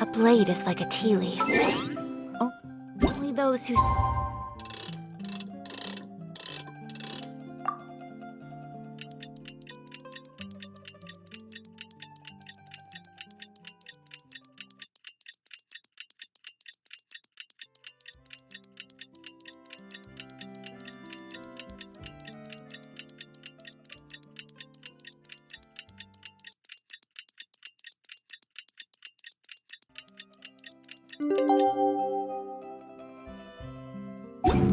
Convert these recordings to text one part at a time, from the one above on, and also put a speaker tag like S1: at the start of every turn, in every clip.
S1: A blade is like a tea leaf. Oh, only those who...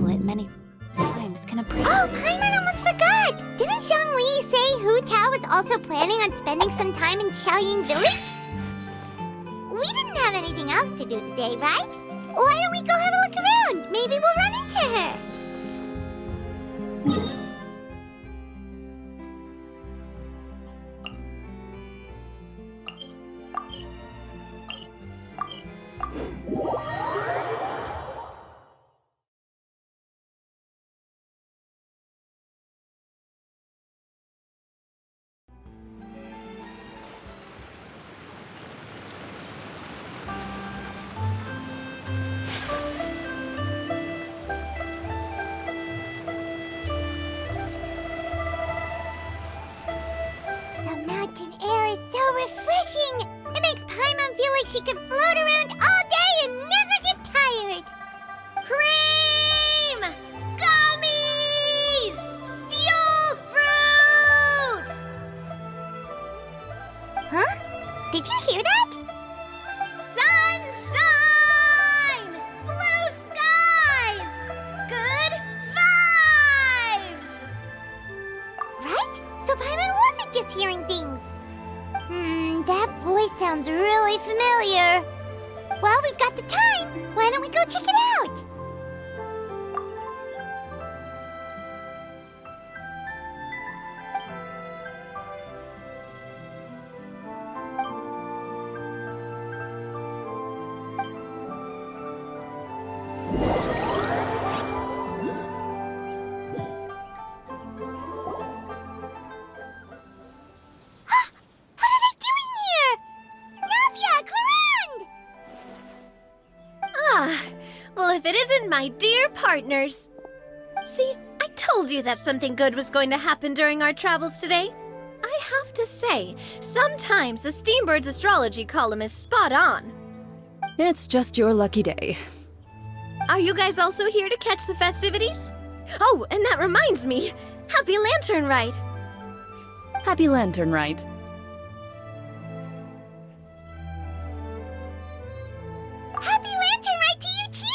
S1: It many times can appreciate.
S2: Oh, Paimon almost forgot! Didn't Zhongli say Hu Tao was also planning on spending some time in Xiaoying Village? We didn't have anything else to do today, right? Why don't we go have a look around? Maybe we'll run into her. Refreshing! It makes Paimon feel like she could float around all day and never get tired. Cream! Gummies! Fuel fruit! Huh? Did you hear that? Sunshine! Blue skies! Good vibes! Right? So Paimon wasn't just hearing things. That voice sounds really familiar. Well, we've got the time. Why don't we go check it out?
S3: Well, if it isn't my dear partners. See, I told you that something good was going to happen during our travels today. I have to say, sometimes the Steambird's astrology column is spot on.
S4: It's just your lucky day.
S3: Are you guys also here to catch the festivities? Oh, and that reminds me, Happy Lantern Rite!
S4: Happy Lantern Rite.
S2: Happy Lantern Rite to you too!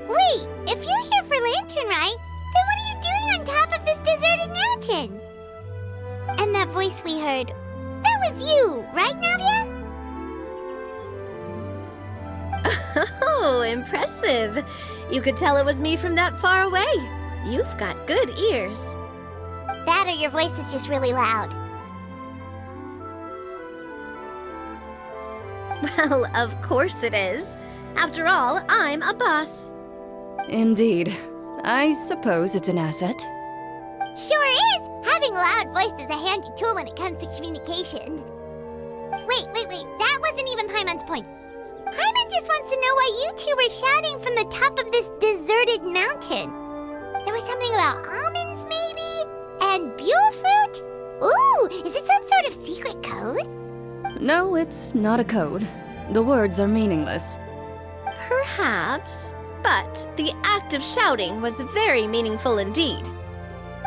S2: Wait, if you're here for Lantern Rite, then what are you doing on top of this deserted mountain? And that voice we heard, that was you, right, Navia?
S3: Oh, impressive. You could tell it was me from that far away. You've got good ears.
S2: That or your voice is just really loud.
S3: Well, of course it is. After all, I'm a boss.
S4: Indeed. I suppose it's an asset.
S2: Sure is! Having a loud voice is a handy tool when it comes to communication. Wait. That wasn't even Paimon's point. Paimon just wants to know why you two were shouting from the top of this deserted mountain. There was something about almonds, maybe? And buell fruit? Ooh, is it some sort of secret code?
S4: No, it's not a code. The words are meaningless.
S3: Perhaps, but the act of shouting was very meaningful indeed.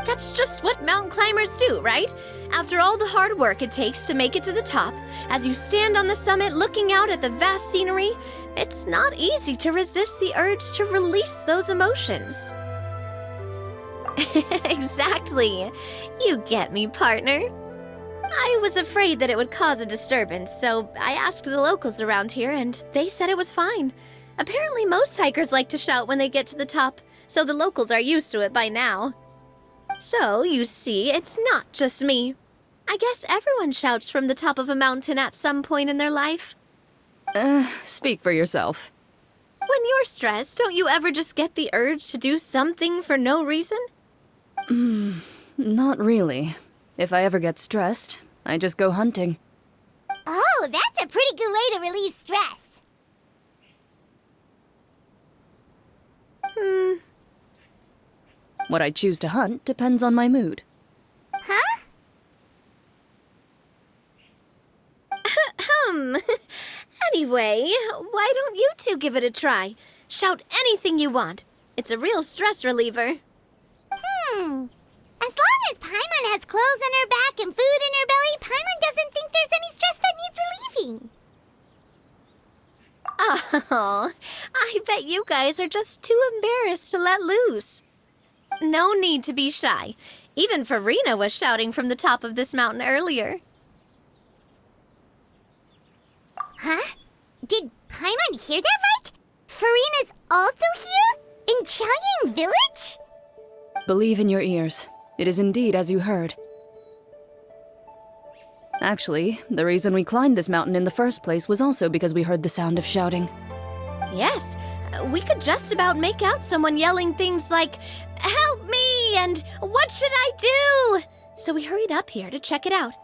S3: That's just what mountain climbers do, right? After all the hard work it takes to make it to the top, as you stand on the summit looking out at the vast scenery, it's not easy to resist the urge to release those emotions. Exactly. You get me, partner. I was afraid that it would cause a disturbance, so I asked the locals around here, and they said it was fine. Apparently most hikers like to shout when they get to the top, so the locals are used to it by now. So, you see, it's not just me. I guess everyone shouts from the top of a mountain at some point in their life.
S4: Speak for yourself.
S3: When you're stressed, don't you ever just get the urge to do something for no reason?
S4: Not really. If I ever get stressed, I just go hunting.
S2: Oh, Oh, that's a pretty good way to relieve stress.
S4: What I choose to hunt depends on my mood.
S2: Huh?
S3: Anyway, why don't you two give it a try? Shout anything you want. It's a real stress reliever.
S2: As long as Paimon has clothes on her back and food in her belly, Paimon doesn't think there's any stress that needs relieving.
S3: Oh, I bet you guys are just too embarrassed to let loose. No need to be shy. Even Farina was shouting from the top of this mountain earlier.
S2: Huh? Did Paimon hear that right? Farina's also here? In Chaoyang Village?
S4: Believe in your ears. It is indeed as you heard. Actually, the reason we climbed this mountain in the first place was also because we heard the sound of shouting.
S3: Yes, we could just about make out someone yelling things like, "Help me!" and "What should I do?" So we hurried up here to check it out.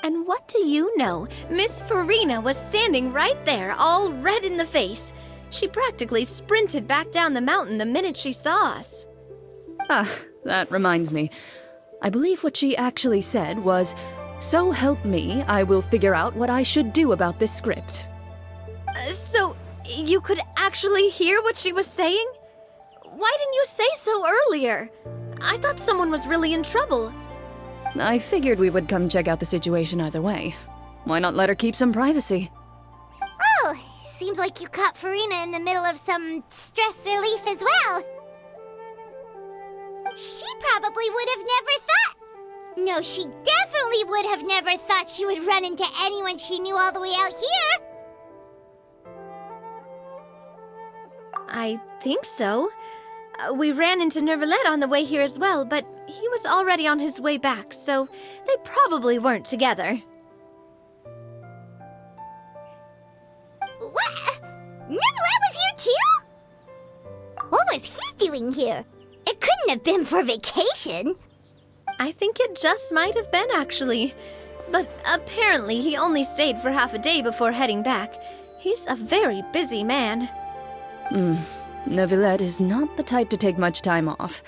S3: And what do you know? Miss Farina was standing right there, all red in the face. She practically sprinted back down the mountain the minute she saw us.
S4: Ah, that reminds me. I believe what she actually said was, "So help me, I will figure out what I should do about this script."
S3: So, you could actually hear what she was saying? Why didn't you say so earlier? I thought someone was really in trouble.
S4: I figured we would come check out the situation either way. Why not let her keep some privacy?
S2: Oh, seems like you caught Farina in the middle of some stress relief as well. She probably would have never thought. No, she definitely would have never thought she would run into anyone she knew all the way out here.
S3: I think so. We ran into Nervalet on the way here as well, but he was already on his way back, so they probably weren't together.
S2: What? Nervalet was here too? What was he doing here? It couldn't have been for vacation.
S3: I think it just might have been, actually. But apparently he only stayed for half a day before heading back. He's a very busy man.
S4: Neuvillette is not the type to take much time off.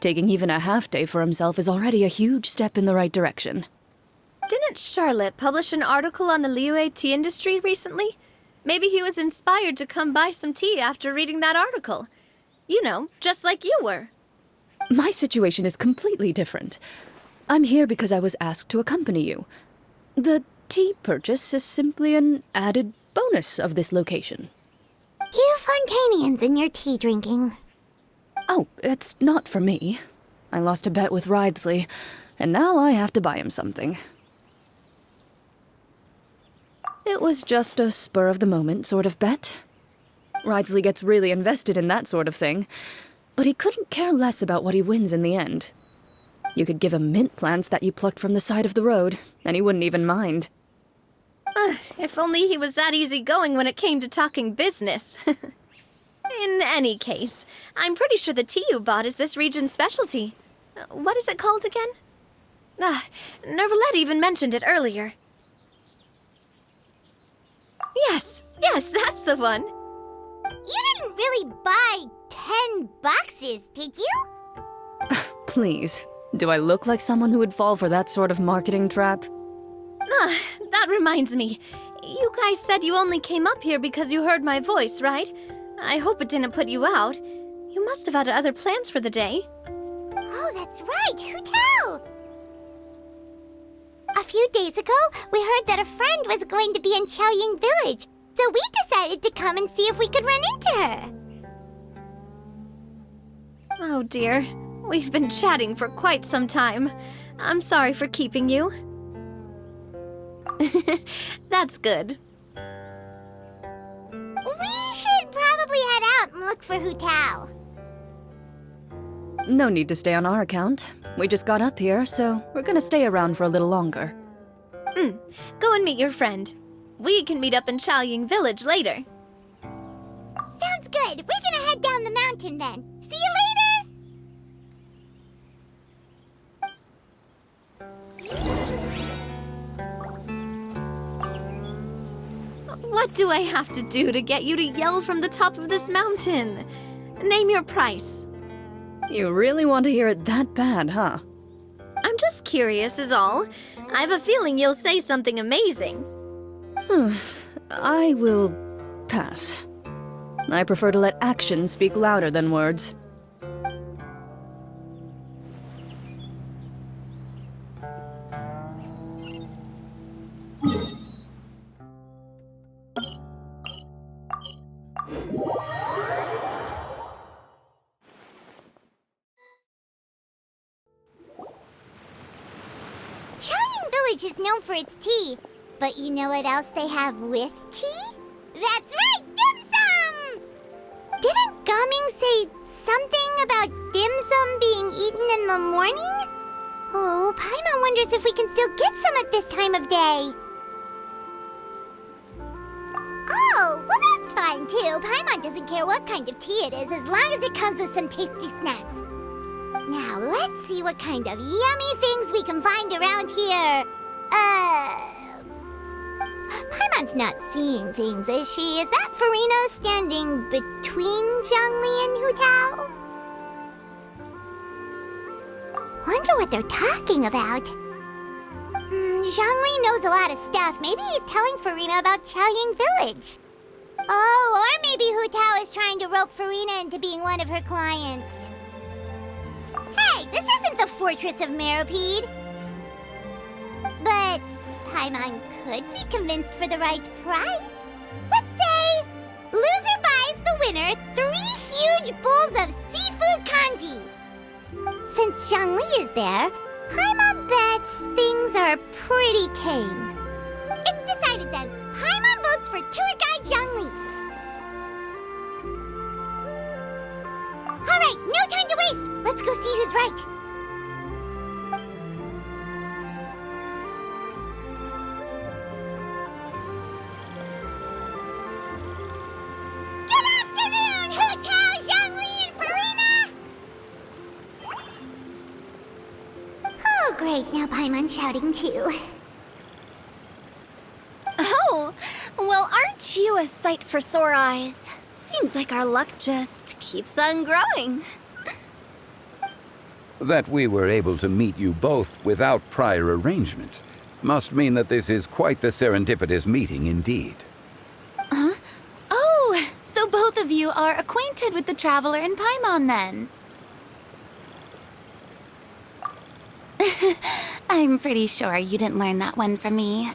S4: Taking even a half day for himself is already a huge step in the right direction.
S3: Didn't Charlotte publish an article on the Liyue tea industry recently? Maybe he was inspired to come buy some tea after reading that article. You know, just like you were.
S4: My situation is completely different. I'm here because I was asked to accompany you. The tea purchase is simply an added bonus of this location.
S2: You Fontanians and your tea drinking.
S4: Oh, it's not for me. I lost a bet with Ridesley, and now I have to buy him something. It was just a spur-of-the-moment sort of bet. Ridesley gets really invested in that sort of thing, but he couldn't care less about what he wins in the end. You could give him mint plants that you plucked from the side of the road, and he wouldn't even mind.
S3: If only he was that easygoing when it came to talking business. In any case, I'm pretty sure the tea you bought is this region's specialty. What is it called again? Nervalet even mentioned it earlier. Yes, that's the one.
S2: You didn't really buy 10 boxes, did you?
S4: Please, do I look like someone who would fall for that sort of marketing trap?
S3: That reminds me. You guys said you only came up here because you heard my voice, right? I hope it didn't put you out. You must have had other plans for the day.
S2: Oh, that's right. Who tell? A few days ago, we heard that a friend was going to be in Chaoyang Village, so we decided to come and see if we could run into her.
S3: Oh dear. We've been chatting for quite some time. I'm sorry for keeping you. That's good.
S2: We should probably head out and look for Hu Tao.
S4: No need to stay on our account. We just got up here, so we're gonna stay around for a little longer.
S3: Go and meet your friend. We can meet up in Chaoyang Village later.
S2: Sounds good. We're gonna head down the mountain then. See you later!
S3: What do I have to do to get you to yell from the top of this mountain? Name your price.
S4: You really want to hear it that bad, huh?
S3: I'm just curious is all. I have a feeling you'll say something amazing.
S4: I will pass. I prefer to let actions speak louder than words.
S2: Chaoying Village is known for its tea, but you know what else they have with tea? That's right, dim sum! Didn't Gaming say something about dim sum being eaten in the morning? Oh, Paimon wonders if we can still get some at this time of day. Oh, well that's fine too. Paimon doesn't care what kind of tea it is as long as it comes with some tasty snacks. Now, let's see what kind of yummy things we can find around here. Paimon's not seeing things, is she? Is that Farina standing between Zhongli and Hu Tao? Wonder what they're talking about. Zhongli knows a lot of stuff. Maybe he's telling Farina about Chaoying Village. Oh, or maybe Hu Tao is trying to rope Farina into being one of her clients. Hey, this isn't the Fortress of Meropide. But Paimon could be convinced for the right price. Let's say, loser buys the winner 3 huge bowls of seafood kanji. Since Zhongli is there, Paimon bets things are pretty tame. It's decided then. Paimon votes for tour guide Zhongli. All right, no time to waste. Let's go see who's right. Good afternoon, Hu Tao, Zhongli, and Farina! Oh, great. Now Paimon's shouting too.
S1: Oh, well, aren't you a sight for sore eyes? Seems like our luck just keeps on growing.
S5: That we were able to meet you both without prior arrangement must mean that this is quite the serendipitous meeting indeed.
S6: Huh? Oh, so both of you are acquainted with the Traveler and Paimon then? I'm pretty sure you didn't learn that one from me.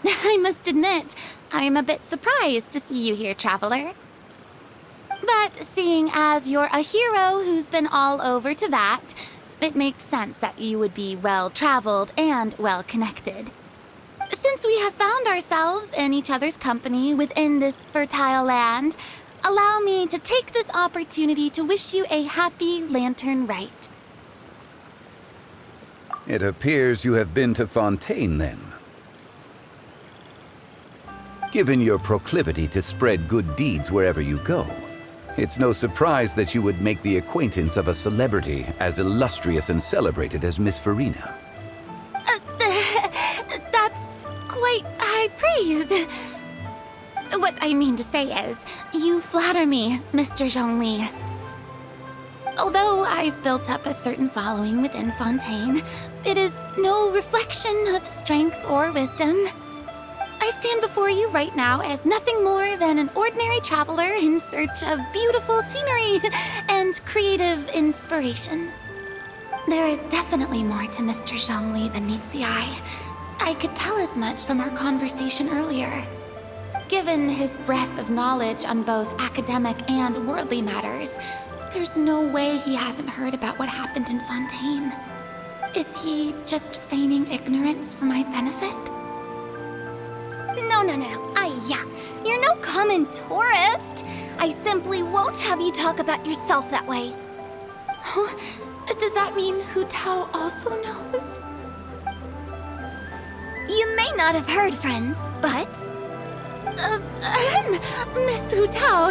S6: I must admit, I'm a bit surprised to see you here, Traveler. But seeing as you're a hero who's been all over Teyvat, it makes sense that you would be well-traveled and well-connected. Since we have found ourselves in each other's company within this fertile land, allow me to take this opportunity to wish you a happy Lantern Rite.
S5: It appears you have been to Fontaine, then. Given your proclivity to spread good deeds wherever you go, it's no surprise that you would make the acquaintance of a celebrity as illustrious and celebrated as Miss Farina.
S6: That's quite high praise. What I mean to say is, you flatter me, Mr. Zhongli. Although I've built up a certain following within Fontaine, it is no reflection of strength or wisdom. I stand before you right now as nothing more than an ordinary traveler in search of beautiful scenery and creative inspiration. There is definitely more to Mr. Zhongli than meets the eye. I could tell as much from our conversation earlier. Given his breadth of knowledge on both academic and worldly matters, there's no way he hasn't heard about what happened in Fontaine. Is he just feigning ignorance for my benefit?
S1: No. You're no common tourist. I simply won't have you talk about yourself that way.
S6: Huh? Does that mean Hu Tao also knows?
S1: You may not have heard, friends, but...
S6: Miss Hu Tao.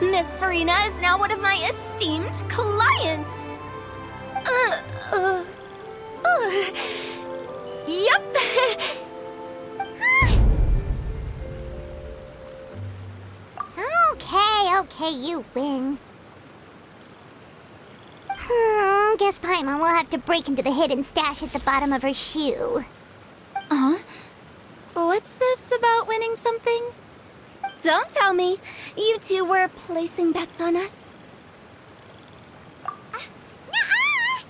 S1: Miss Farina is now one of my esteemed clients.
S6: Yup.
S2: Hey, you win. Guess Paimon will have to break into the hidden stash at the bottom of her shoe.
S6: What's this about winning something?
S1: Don't tell me. You two were placing bets on us.
S2: Nuh-uh!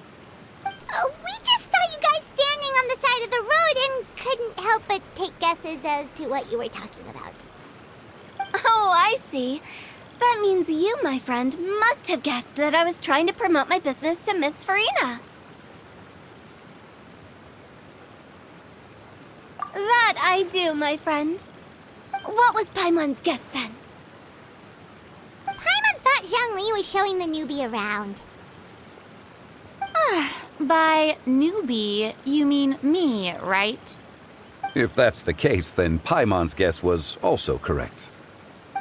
S2: We just saw you guys standing on the side of the road and couldn't help but take guesses as to what you were talking about.
S1: Oh, I see. That means you, my friend, must have guessed that I was trying to promote my business to Miss Farina. That I do, my friend. What was Paimon's guess then?
S2: Paimon thought Zhongli was showing the newbie around.
S6: By newbie, you mean me, right?
S5: If that's the case, then Paimon's guess was also correct.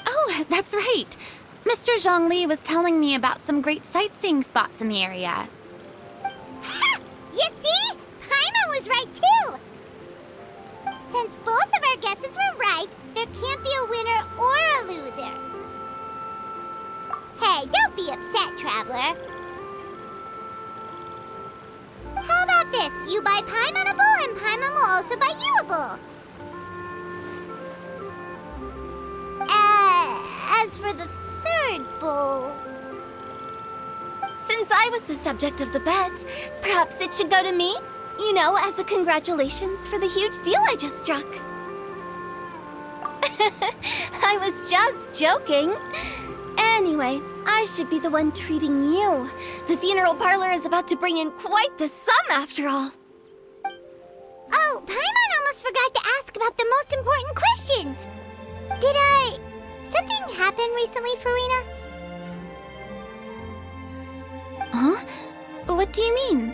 S6: Oh, that's right. Mr. Zhongli was telling me about some great sightseeing spots in the area.
S2: Ha! You see? Paimon was right too! Since both of our guesses were right, there can't be a winner or a loser. Hey, don't be upset, Traveler. How about this? You buy Paimonable and Paimon will also buy youable. As for the third bowl...
S1: Since I was the subject of the bet, perhaps it should go to me? You know, as a congratulations for the huge deal I just struck. I was just joking. Anyway, I should be the one treating you. The funeral parlor is about to bring in quite the sum after all.
S2: Oh, Paimon almost forgot to ask about the most important question. Something happen recently, Farina?
S6: Huh? What do you mean?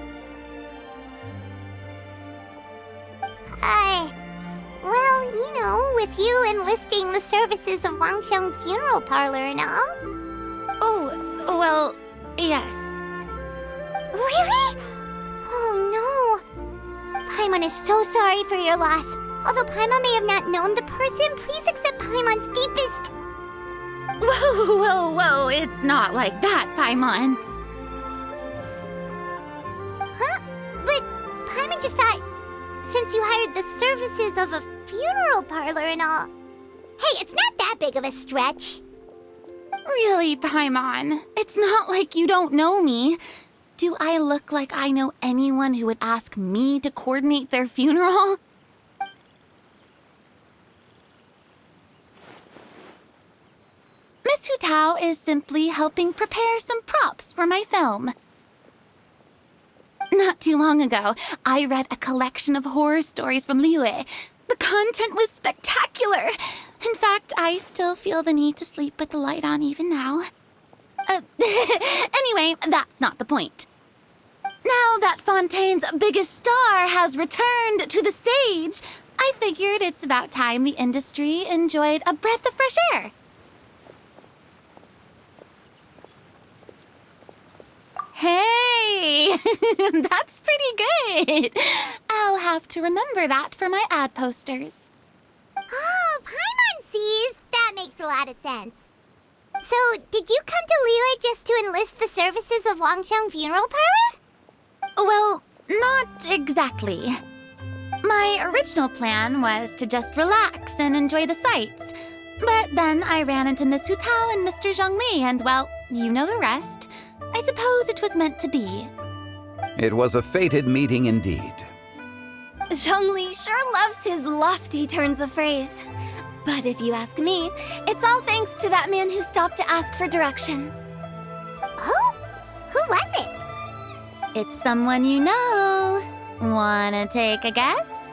S2: Well, you know, with you enlisting the services of Wangsheng Funeral Parlor and all.
S6: Oh, well, yes.
S2: Really? Oh no. Paimon is so sorry for your loss. Although Paimon may have not known the person, please accept Paimon's deepest...
S6: Whoa, it's not like that, Paimon.
S2: Huh? But Paimon just thought, since you hired the services of a funeral parlor and all... Hey, it's not that big of a stretch.
S6: Really, Paimon? It's not like you don't know me. Do I look like I know anyone who would ask me to coordinate their funeral? Miss Hu Tao is simply helping prepare some props for my film. Not too long ago, I read a collection of horror stories from Liyue. The content was spectacular. In fact, I still feel the need to sleep with the light on even now. Anyway, that's not the point. Now that Fontaine's biggest star has returned to the stage, I figured it's about time the industry enjoyed a breath of fresh air. Hey, that's pretty good. I'll have to remember that for my ad posters.
S2: Oh, Paimon sees. That makes a lot of sense. So, did you come to Liyue just to enlist the services of Wangsheng Funeral Parlor?
S6: Well, not exactly. My original plan was to just relax and enjoy the sights. But then I ran into Miss Hu Tao and Mr. Zhongli, and well, you know the rest. I suppose it was meant to be.
S5: It was a fated meeting indeed.
S1: Zhongli sure loves his lofty turns of phrase. But if you ask me, it's all thanks to that man who stopped to ask for directions.
S2: Oh? Who was it?
S6: It's someone you know. Wanna take a guess?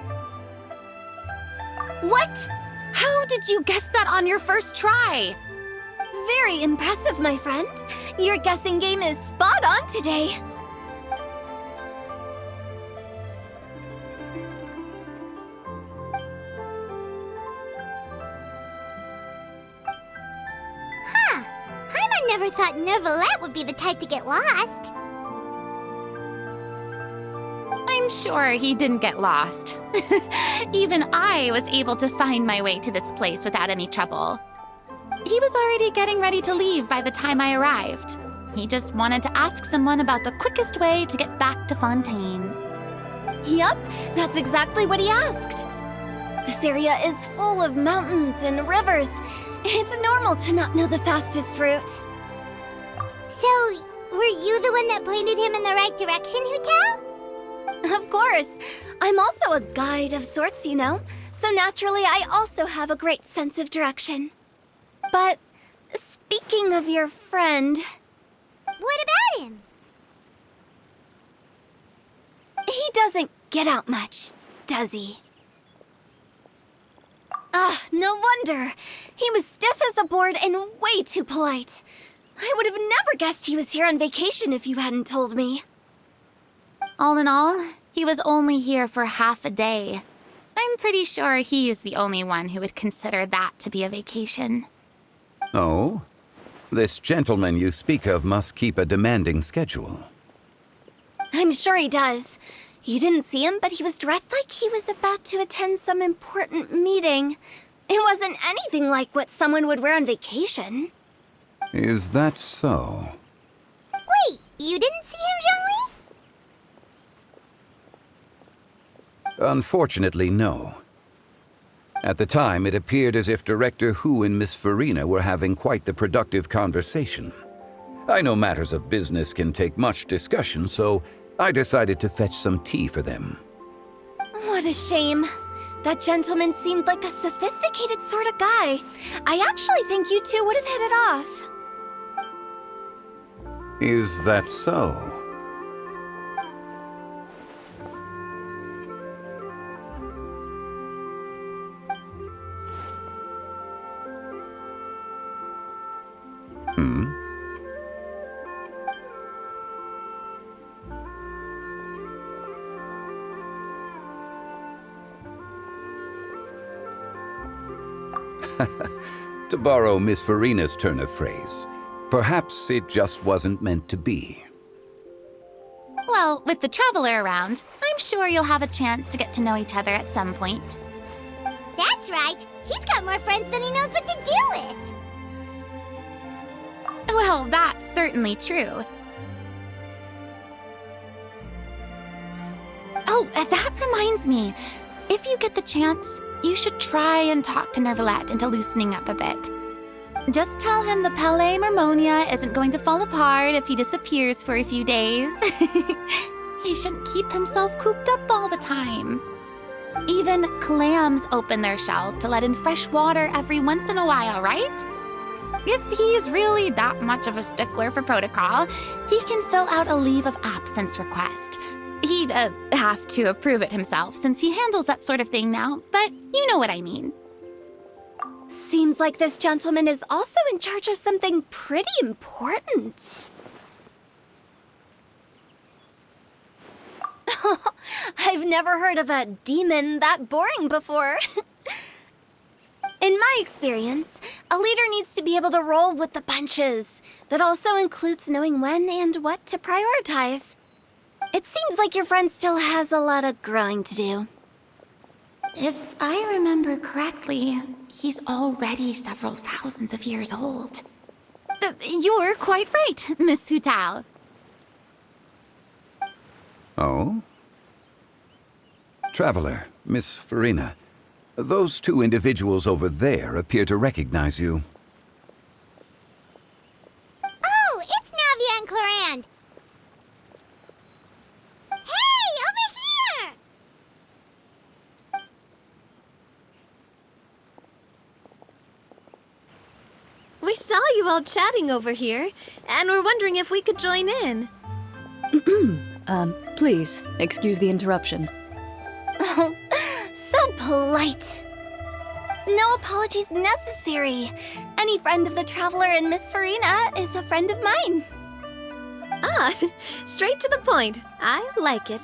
S6: What? How did you guess that on your first try?
S1: Very impressive, my friend. Your guessing game is spot on today.
S2: Huh. Paimon never thought Neuvillette would be the type to get lost.
S6: I'm sure he didn't get lost. Even I was able to find my way to this place without any trouble. He was already getting ready to leave by the time I arrived. He just wanted to ask someone about the quickest way to get back to Fontaine.
S1: Yup, that's exactly what he asked. This area is full of mountains and rivers. It's normal to not know the fastest route.
S2: So, were you the one that pointed him in the right direction, Hu-Tao?
S1: Of course. I'm also a guide of sorts, you know. So naturally, I also have a great sense of direction. But speaking of your friend...
S2: What about him?
S1: He doesn't get out much, does he? Ah, no wonder. He was stiff as a board and way too polite. I would have never guessed he was here on vacation if you hadn't told me.
S6: All in all, he was only here for half a day. I'm pretty sure he is the only one who would consider that to be a vacation.
S5: Oh? This gentleman you speak of must keep a demanding schedule.
S1: I'm sure he does. You didn't see him, but he was dressed like he was about to attend some important meeting. It wasn't anything like what someone would wear on vacation.
S5: Is that so?
S2: Wait, you didn't see him, Zhongli?
S5: Unfortunately, no. At the time, it appeared as if Director Hu and Miss Farina were having quite the productive conversation. I know matters of business can take much discussion, so I decided to fetch some tea for them.
S1: What a shame. That gentleman seemed like a sophisticated sort of guy. I actually think you two would have hit it off.
S5: Is that so? To borrow Miss Farina's turn of phrase, perhaps it just wasn't meant to be.
S6: Well, with the Traveler around, I'm sure you'll have a chance to get to know each other at some point.
S2: That's right. He's got more friends than he knows what to do with.
S6: Well, that's certainly true. Oh, that reminds me. If you get the chance, you should try and talk to Nervalette into loosening up a bit. Just tell him the Palais Mermonia isn't going to fall apart if he disappears for a few days. He shouldn't keep himself cooped up all the time. Even clams open their shells to let in fresh water every once in a while, right? If he's really that much of a stickler for protocol, he can fill out a leave of absence request. He'd have to approve it himself since he handles that sort of thing now, but you know what I mean.
S1: Seems like this gentleman is also in charge of something pretty important. I've never heard of a demon that boring before. In my experience, a leader needs to be able to roll with the punches. That also includes knowing when and what to prioritize. It seems like your friend still has a lot of growing to do.
S6: If I remember correctly, he's already several thousands of years old. You're quite right, Miss Hu-Tao.
S5: Oh? Traveler, Miss Farina, those two individuals over there appear to recognize you.
S2: Oh, it's Navia and Clarand. Hey, over here!
S3: We saw you all chatting over here, and we're wondering if we could join in.
S4: Please, excuse the interruption.
S1: Oh, so polite. No apologies necessary. Any friend of the Traveler and Miss Farina is a friend of mine.
S3: Ah, straight to the point. I like it.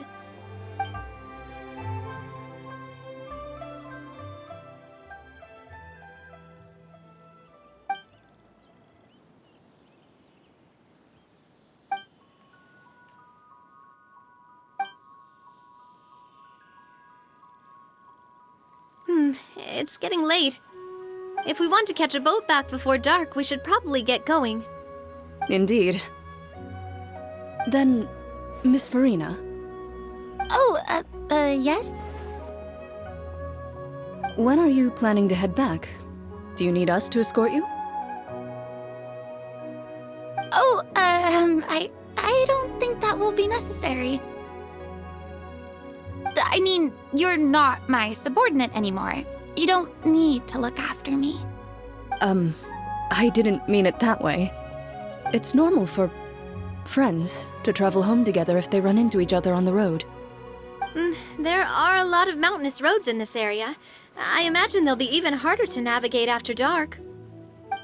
S3: It's getting late. If we want to catch a boat back before dark, we should probably get going.
S4: Indeed. Then, Miss Farina,
S6: Oh, yes?
S4: when are you planning to head back? Do you need us to escort you?
S6: Oh, I don't think that will be necessary. I mean, you're not my subordinate anymore. You don't need to look after me.
S4: I didn't mean it that way. It's normal for friends to travel home together if they run into each other on the road.
S3: There are a lot of mountainous roads in this area. I imagine they'll be even harder to navigate after dark.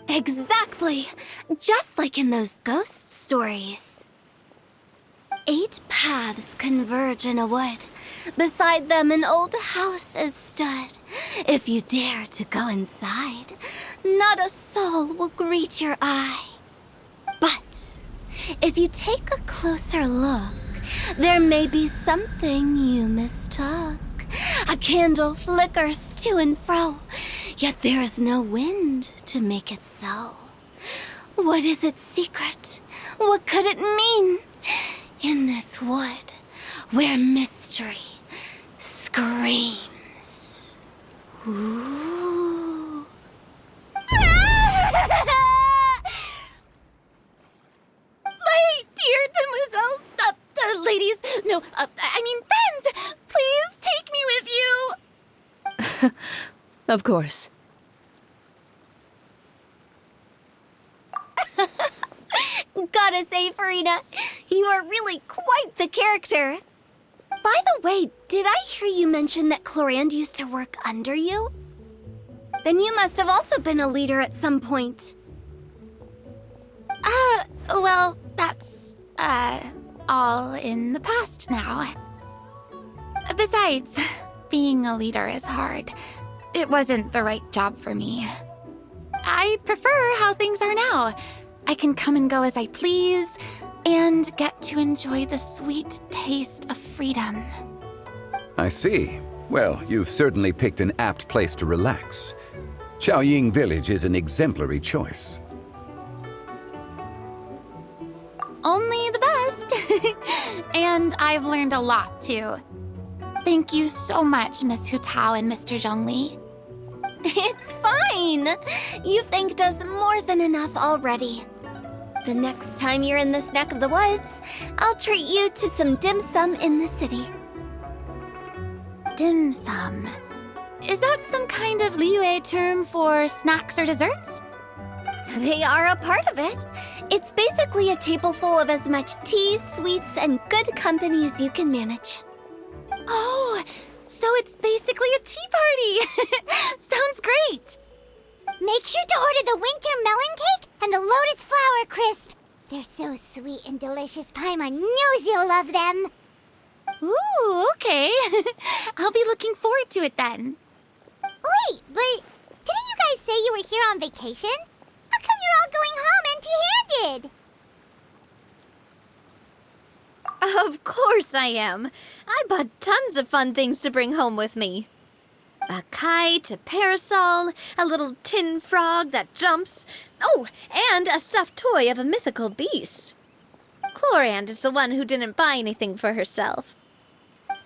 S1: Exactly! Just like in those ghost stories. 8 paths converge in a wood. Beside them an old house is stood. If you dare to go inside, not a soul will greet your eye. But if you take a closer look, there may be something you mistook. A candle flickers to and fro, yet there's no wind to make it so. What is its secret? What could it mean? In this wood, where mystery screams. Ooh.
S6: My dear demoiselles, ladies, no, I mean friends, please take me with you.
S4: Of course.
S1: Gotta say, Farina, you are really quite the character. By the way, did I hear you mention that Clorand used to work under you? Then you must have also been a leader at some point.
S6: Well, that's, all in the past now. Besides, being a leader is hard. It wasn't the right job for me. I prefer how things are now. I can come and go as I please, and get to enjoy the sweet taste of freedom.
S5: I see. Well, you've certainly picked an apt place to relax. Xiaoying Village is an exemplary choice.
S6: Only the best. And I've learned a lot, too. Thank you so much, Miss Hu Tao and Mr. Zhongli.
S1: It's fine. You've thanked us more than enough already. The next time you're in this neck of the woods, I'll treat you to some dim sum in the city.
S6: Dim sum. Is that some kind of Liyue term for snacks or desserts?
S1: They are a part of it. It's basically a table full of as much tea, sweets, and good company as you can manage.
S6: Oh, so it's basically a tea party. Sounds great.
S2: Make sure to order the winter melon cake and the lotus flower crisp. They're so sweet and delicious, Paimon knows you'll love them.
S6: Ooh, okay. I'll be looking forward to it then.
S2: Wait, but didn't you guys say you were here on vacation? How come you're all going home empty-handed?
S3: Of course I am. I bought tons of fun things to bring home with me. A kite, a parasol, a little tin frog that jumps. Oh, and a stuffed toy of a mythical beast. Clorand is the one who didn't buy anything for herself.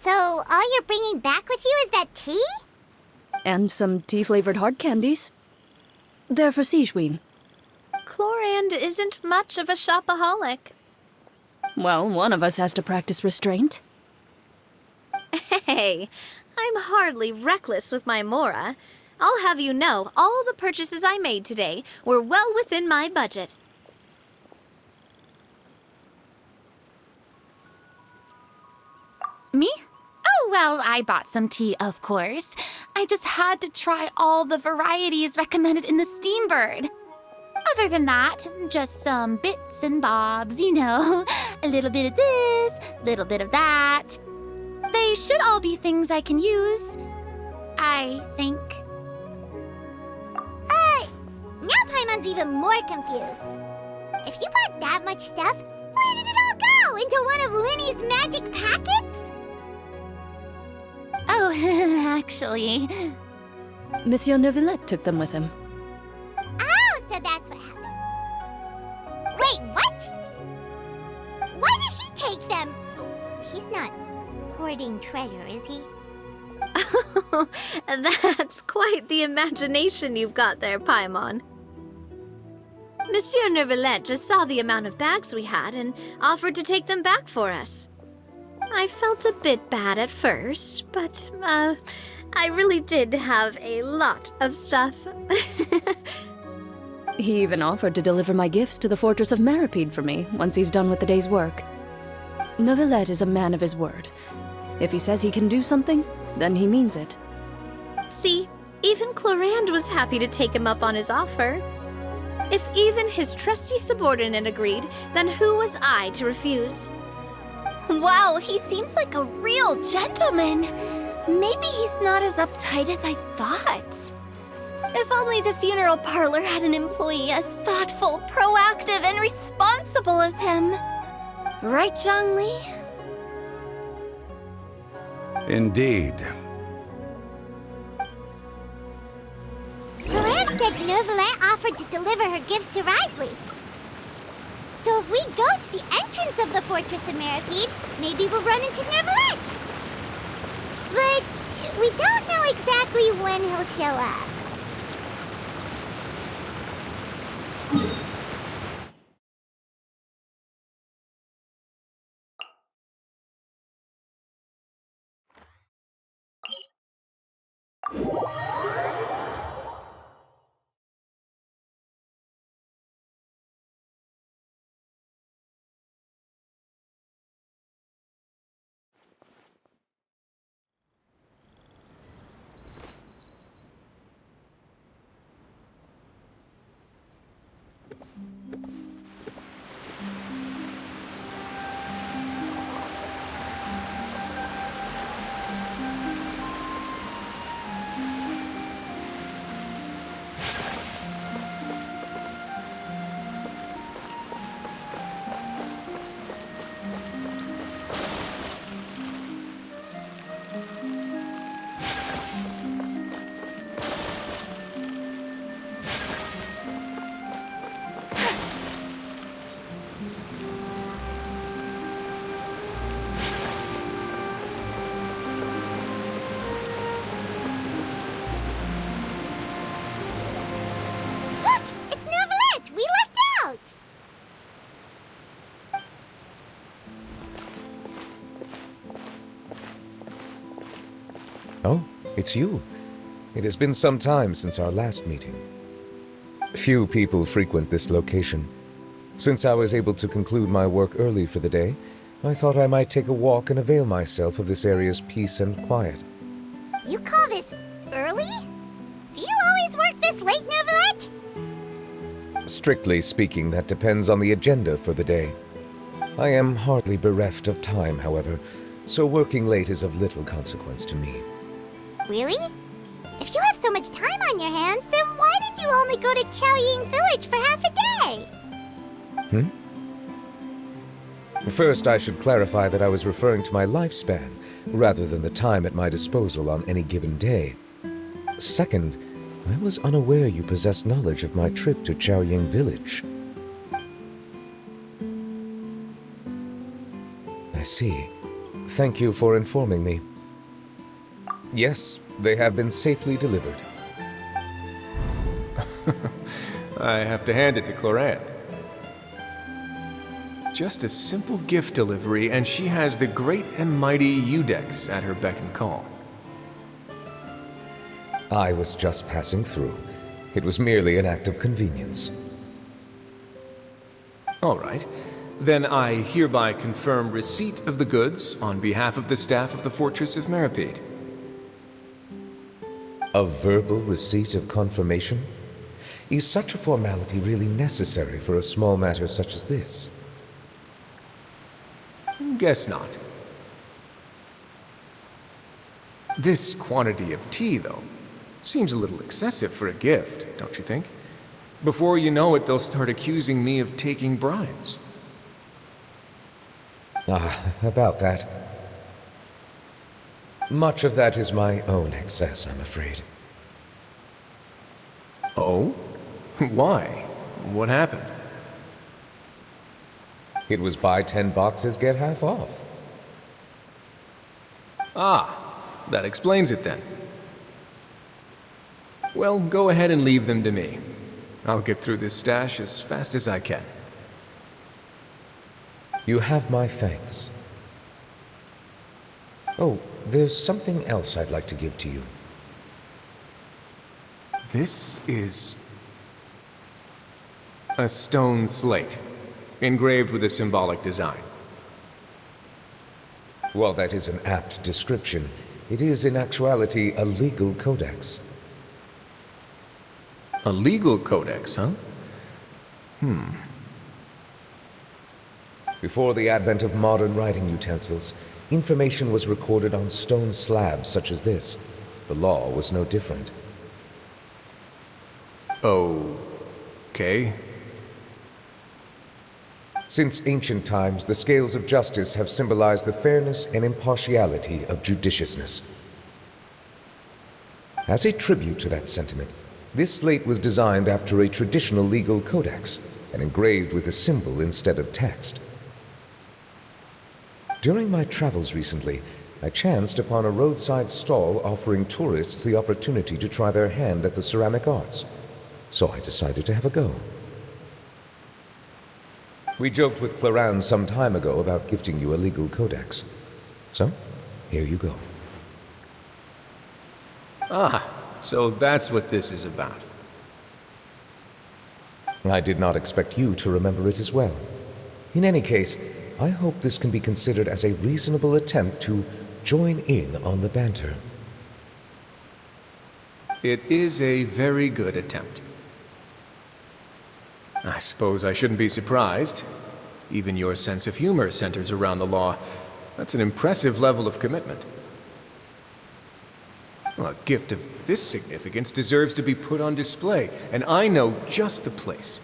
S2: So all you're bringing back with you is that tea?
S4: And some tea-flavored hard candies. They're for Sigewin.
S3: Clorand isn't much of a shopaholic.
S4: Well, one of us has to practice restraint.
S3: Hey, I'm hardly reckless with my Mora. I'll have you know, all the purchases I made today were well within my budget.
S6: Me? Oh, well, I bought some tea, of course. I just had to try all the varieties recommended in the Steambird. Other than that, just some bits and bobs, you know. A little bit of this, little bit of that. They should all be things I can use, I think.
S2: Now Paimon's even more confused. If you bought that much stuff, where did it all go? Into one of Linny's magic packets?
S6: Oh, actually...
S4: Monsieur Neuvillette took them with him.
S2: treasure, is he?
S3: That's quite the imagination you've got there, Paimon. Monsieur Neuvillette just saw the amount of bags we had and offered to take them back for us. I felt a bit bad at first, but, I really did have a lot of stuff.
S4: He even offered to deliver my gifts to the Fortress of Meripede for me once he's done with the day's work. Neuvillette is a man of his word. If he says he can do something, then he means it.
S3: See, even Clorand was happy to take him up on his offer. If even his trusty subordinate agreed, then who was I to refuse?
S1: Wow, he seems like a real gentleman. Maybe he's not as uptight as I thought. If only the funeral parlor had an employee as thoughtful, proactive, and responsible as him. Right, Zhongli?
S5: Indeed.
S2: Clorand said Neuvillette offered to deliver her gifts to Risley. So if we go to the entrance of the Fortress of Meripede, maybe we'll run into Neuvillette. But we don't know exactly when he'll show up.
S7: Oh, it's you. It has been some time since our last meeting. Few people frequent this location. Since I was able to conclude my work early for the day, I thought I might take a walk and avail myself of this area's peace and quiet.
S2: You call this early? Do you always work this late, Neuvillette?
S7: Strictly speaking, that depends on the agenda for the day. I am hardly bereft of time, however, so working late is of little consequence to me.
S2: Really? If you have so much time on your hands, then why did you only go to Chaoying Village for half a day?
S7: First, I should clarify that I was referring to my lifespan, rather than the time at my disposal on any given day. Second, I was unaware you possessed knowledge of my trip to Chaoying Village. I see. Thank you for informing me. Yes, they have been safely delivered.
S8: I have to hand it to Clorand. Just a simple gift delivery, and she has the great and mighty Udex at her beck and call.
S7: I was just passing through. It was merely an act of convenience.
S8: All right. Then I hereby confirm receipt of the goods on behalf of the staff of the Fortress of Meripede.
S7: A verbal receipt of confirmation? Is such a formality really necessary for a small matter such as this?
S8: Guess not. This quantity of tea, though, seems a little excessive for a gift, don't you think? Before you know it, they'll start accusing me of taking bribes.
S7: About that. Much of that is my own excess, I'm afraid.
S8: Oh? Why? What happened?
S7: It was buy 10 boxes, get half off.
S8: Ah, that explains it then. Well, go ahead and leave them to me. I'll get through this stash as fast as I can.
S7: You have my thanks. Oh, there's something else I'd like to give to you.
S8: This is a stone slate, engraved with a symbolic design.
S7: While that is an apt description, it is in actuality a legal codex.
S8: A legal codex, huh?
S7: Before the advent of modern writing utensils, information was recorded on stone slabs such as this. The law was no different.
S8: Okay.
S7: Since ancient times, the scales of justice have symbolized the fairness and impartiality of judiciousness. As a tribute to that sentiment, this slate was designed after a traditional legal codex and engraved with a symbol instead of text. During my travels recently, I chanced upon a roadside stall offering tourists the opportunity to try their hand at the ceramic arts, so I decided to have a go. We joked with Clarence some time ago about gifting you a legal codex. So, here you go.
S8: Ah, so that's what this is about.
S7: I did not expect you to remember it as well. In any case, I hope this can be considered as a reasonable attempt to join in on the banter.
S8: It is a very good attempt. I suppose I shouldn't be surprised. Even your sense of humor centers around the law. That's an impressive level of commitment. Well, a gift of this significance deserves to be put on display, and I know just the place.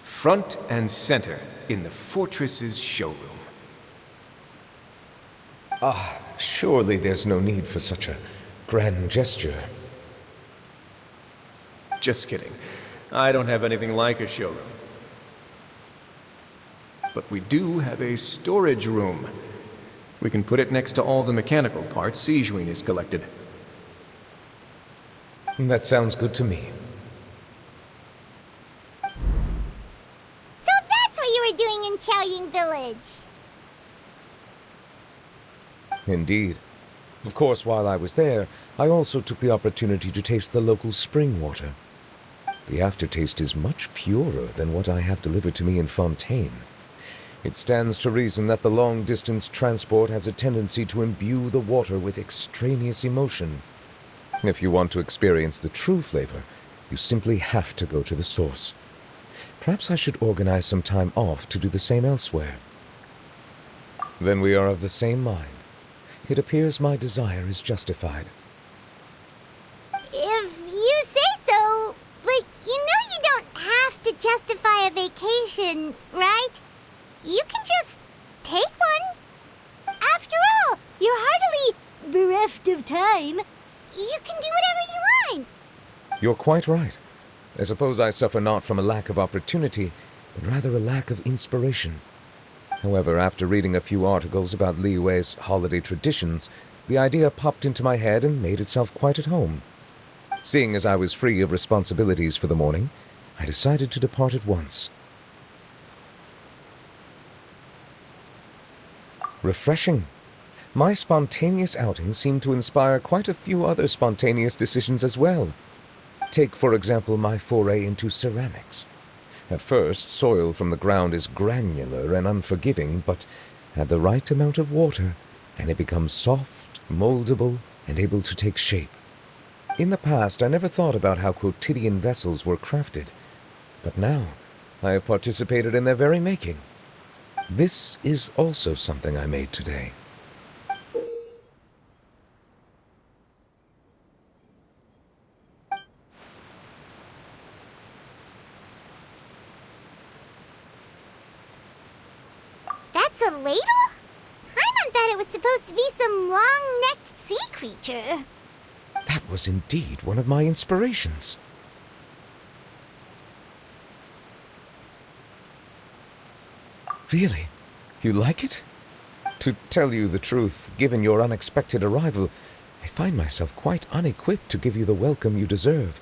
S8: Front and center in the fortress's showroom.
S7: Surely there's no need for such a grand gesture.
S8: Just kidding. I don't have anything like a showroom. But we do have a storage room. We can put it next to all the mechanical parts Sijuin has collected.
S7: That sounds good to me.
S2: So that's what you were doing in Chaoying Village.
S7: Indeed. Of course, while I was there, I also took the opportunity to taste the local spring water. The aftertaste is much purer than what I have delivered to me in Fontaine. It stands to reason that the long-distance transport has a tendency to imbue the water with extraneous emotion. If you want to experience the true flavor, you simply have to go to the source. Perhaps I should organize some time off to do the same elsewhere. Then we are of the same mind. It appears my desire is justified.
S2: If you say so, but you know you don't have to justify a vacation, right? You can just take one. After all, you're hardly bereft of time. You can do whatever you want.
S7: You're quite right. I suppose I suffer not from a lack of opportunity, but rather a lack of inspiration. However, after reading a few articles about Liyue's holiday traditions, the idea popped into my head and made itself quite at home. Seeing as I was free of responsibilities for the morning, I decided to depart at once. Refreshing. My spontaneous outing seemed to inspire quite a few other spontaneous decisions as well. Take, for example, my foray into ceramics. At first, soil from the ground is granular and unforgiving, but add the right amount of water, and it becomes soft, moldable, and able to take shape. In the past, I never thought about how quotidian vessels were crafted, but now I have participated in their very making. This is also something I made today.
S2: That's a ladle? Paimon thought it was supposed to be some long-necked sea creature.
S7: That was indeed one of my inspirations. Really? You like it? To tell you the truth, given your unexpected arrival, I find myself quite unequipped to give you the welcome you deserve.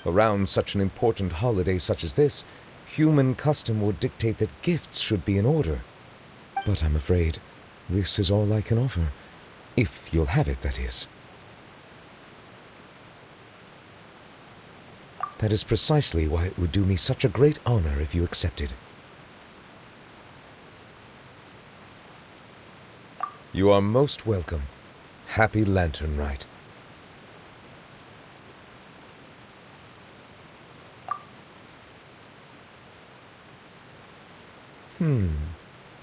S7: Around such an important holiday such as this, human custom would dictate that gifts should be in order. But I'm afraid this is all I can offer. If you'll have it, that is. That is precisely why it would do me such a great honor if you accepted. You are most welcome. Happy Lantern Rite.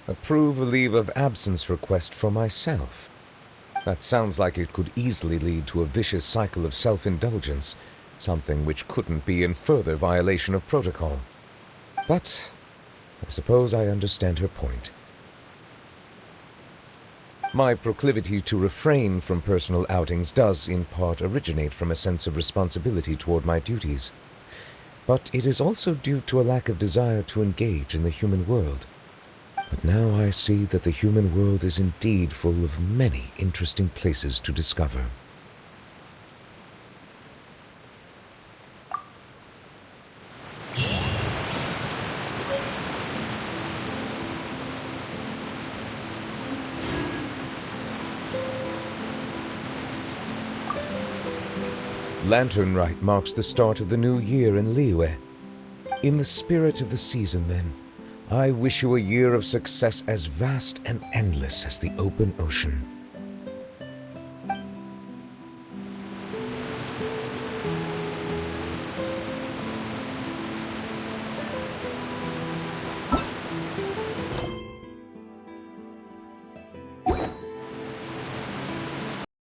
S7: Approve a leave of absence request for myself. That sounds like it could easily lead to a vicious cycle of self-indulgence, something which couldn't be in further violation of protocol. But I suppose I understand her point. My proclivity to refrain from personal outings does, in part, originate from a sense of responsibility toward my duties. But it is also due to a lack of desire to engage in the human world. But now I see that the human world is indeed full of many interesting places to discover. Lantern Rite marks the start of the new year in Liyue. In the spirit of the season, then, I wish you a year of success as vast and endless as the open ocean.